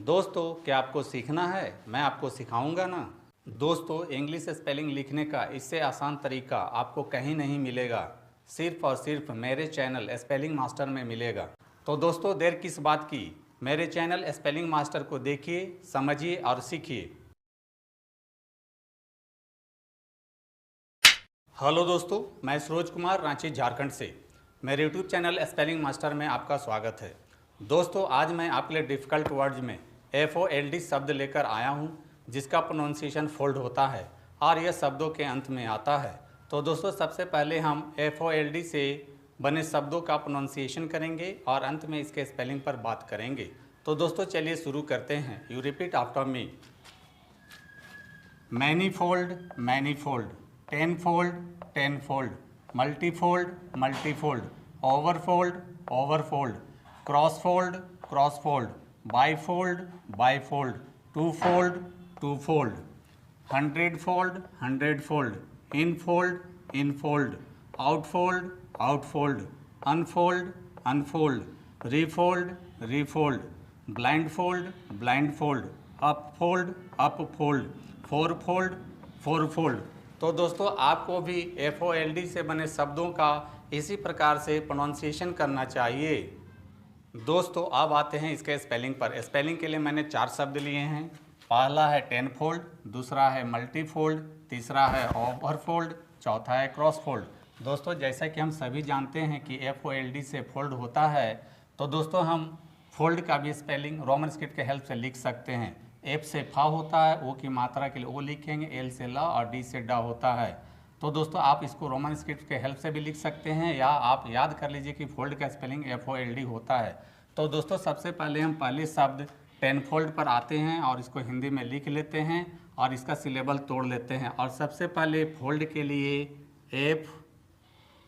दोस्तों, क्या आपको सीखना है? मैं आपको सिखाऊंगा ना। दोस्तों, इंग्लिश स्पेलिंग लिखने का इससे आसान तरीका आपको कहीं नहीं मिलेगा, सिर्फ और सिर्फ मेरे चैनल स्पेलिंग मास्टर में मिलेगा। तो दोस्तों, देर किस बात की, मेरे चैनल स्पेलिंग मास्टर को देखिए, समझिए और सीखिए। हेलो दोस्तों, मैं सरोज कुमार रांची झारखंड से मेरे यूट्यूब चैनल स्पेलिंग मास्टर में आपका स्वागत है। दोस्तों, आज मैं आपके लिए डिफ़िकल्ट वर्ड्स में FOLD शब्द लेकर आया हूं, जिसका प्रोनाउंसिएशन फोल्ड होता है और यह शब्दों के अंत में आता है। तो दोस्तों, सबसे पहले हम FOLD से बने शब्दों का प्रोनाउंसिएशन करेंगे और अंत में इसके स्पेलिंग पर बात करेंगे। तो दोस्तों, चलिए शुरू करते हैं। You repeat after me. Manifold, manifold, tenfold, tenfold, multifold, multifold, overfold, overfold, crossfold, crossfold, bifold, bifold, twofold, twofold, hundredfold, hundredfold, infold, infold, outfold, outfold, unfold, unfold, refold, refold, blindfold, blindfold, upfold, upfold, fourfold, fourfold. तो दोस्तों, आपको भी FOLD से बने शब्दों का इसी प्रकार से प्रोनाउंसिएशन करना चाहिए। दोस्तों, अब आते हैं इसके स्पेलिंग पर। स्पेलिंग के लिए मैंने 4 शब्द लिए हैं। पहला है टेनफोल्ड, दूसरा है मल्टीफोल्ड, तीसरा है ओवरफोल्ड, चौथा है क्रॉसफोल्ड। दोस्तों, जैसा कि हम सभी जानते हैं कि FOLD से फोल्ड होता है, तो दोस्तों हम फोल्ड का भी स्पेलिंग रोमन स्क्रिप्ट के हेल्प से लिख सकते हैं। F से फा होता है, O की मात्रा के लिए O लिखेंगे, L से ला और D से डा होता है। तो दोस्तों, आप इसको रोमन स्क्रिप्ट के हेल्प से भी लिख सकते हैं या आप याद कर लीजिए कि फोल्ड का स्पेलिंग FOLD होता है। तो दोस्तों, सबसे पहले हम पहले शब्द टेनफोल्ड पर आते हैं और इसको हिंदी में लिख लेते हैं और इसका सिलेबल तोड़ लेते हैं। और सबसे पहले फोल्ड के लिए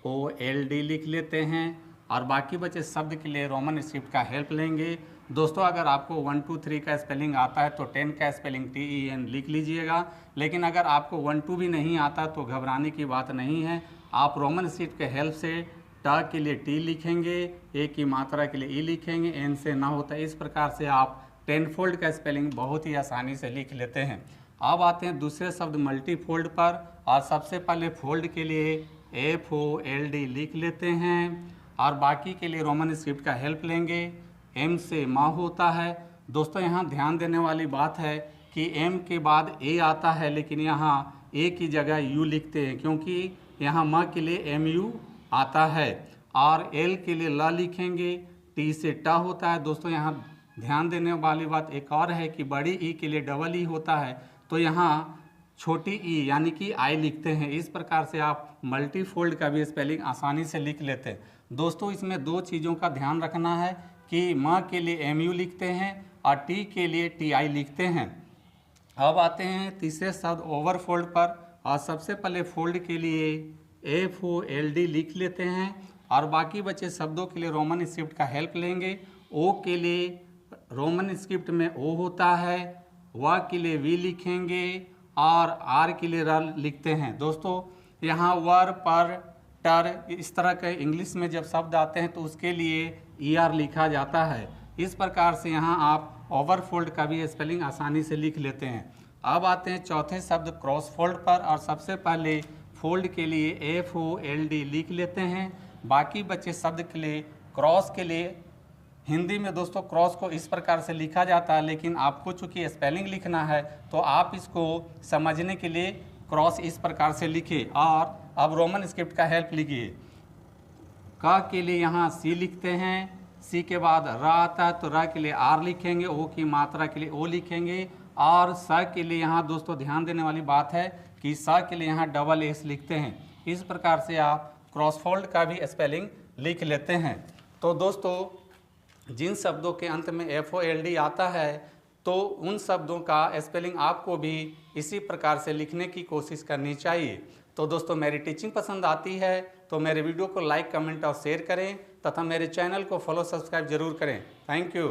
FOLD लिख लेते हैं और बाकी बचे शब्द के लिए रोमन स्क्रिप्ट का हेल्प लेंगे। दोस्तों, अगर आपको 1 2 3 का स्पेलिंग आता है तो 10 का स्पेलिंग TEN लिख लीजिएगा। लेकिन अगर आपको 1 2 भी नहीं आता तो घबराने की बात नहीं है। आप रोमन स्क्रिप्ट के हेल्प से टा के लिए T लिखेंगे, ए की मात्रा के लिए E लिखेंगे, एन से ना होता है। इस प्रकार से आप टेनफोल्ड का स्पेलिंग बहुत ही आसानी से लिख लेते हैं। अब आते हैं दूसरे शब्द मल्टीफोल्ड पर और सबसे पहले फोल्ड के लिए FOLD लिख लेते हैं और बाकी के लिए रोमन स्क्रिप्ट का हेल्प लेंगे। M से माँ होता है। दोस्तों, यहाँ ध्यान देने वाली बात है कि M के बाद A आता है, लेकिन यहाँ A की जगह U लिखते हैं क्योंकि यहाँ माँ के लिए MU आता है। और L के लिए ला लिखेंगे, T से टा होता है। दोस्तों, यहाँ ध्यान देने वाली बात एक और है कि बड़ी E के लिए डबल E होता है, तो यहाँ छोटी E यानी कि I लिखते हैं। इस प्रकार से आप मल्टीफोल्ड का भी स्पेलिंग आसानी से लिख लेते हैं। दोस्तों, इसमें 2 चीज़ों का ध्यान रखना है कि माँ के लिए MU लिखते हैं और T के लिए TI लिखते हैं। अब आते हैं तीसरे शब्द ओवरफोल्ड पर और सबसे पहले फोल्ड के लिए FOLD लिख लेते हैं और बाकी बचे शब्दों के लिए रोमन स्क्रिप्ट का हेल्प लेंगे। O के लिए रोमन स्क्रिप्ट में O होता है, व के लिए V लिखेंगे और R के लिए र लिखते हैं। दोस्तों, यहाँ वर, पर, टर इस तरह के इंग्लिश में जब शब्द आते हैं तो उसके लिए ER लिखा जाता है। इस प्रकार से यहाँ आप ओवरफोल्ड का भी स्पेलिंग आसानी से लिख लेते हैं। अब आते हैं चौथे शब्द क्रॉसफोल्ड पर और सबसे पहले फोल्ड के लिए FOLD लिख लेते हैं। बाकी बचे शब्द के लिए क्रॉस के लिए हिंदी में दोस्तों क्रॉस को इस प्रकार से लिखा जाता है, लेकिन आपको चूंकि स्पेलिंग लिखना है तो आप इसको समझने के लिए क्रॉस इस प्रकार से लिखिए। और अब रोमन स्क्रिप्ट का हेल्प लीजिए। का के लिए यहाँ C लिखते हैं, C के बाद र आता है तो र के लिए R लिखेंगे, O की मात्रा के लिए O लिखेंगे और स के लिए यहाँ दोस्तों ध्यान देने वाली बात है कि स के लिए यहाँ डबल S लिखते हैं। इस प्रकार से आप क्रॉसफोल्ड का भी स्पेलिंग लिख लेते हैं। तो दोस्तों, जिन शब्दों के अंत में FOLD आता है तो उन शब्दों का स्पेलिंग आपको भी इसी प्रकार से लिखने की कोशिश करनी चाहिए। तो दोस्तों, मेरी टीचिंग पसंद आती है तो मेरे वीडियो को लाइक, कमेंट और शेयर करें तथा मेरे चैनल को फॉलो, सब्सक्राइब जरूर करें। Thank you.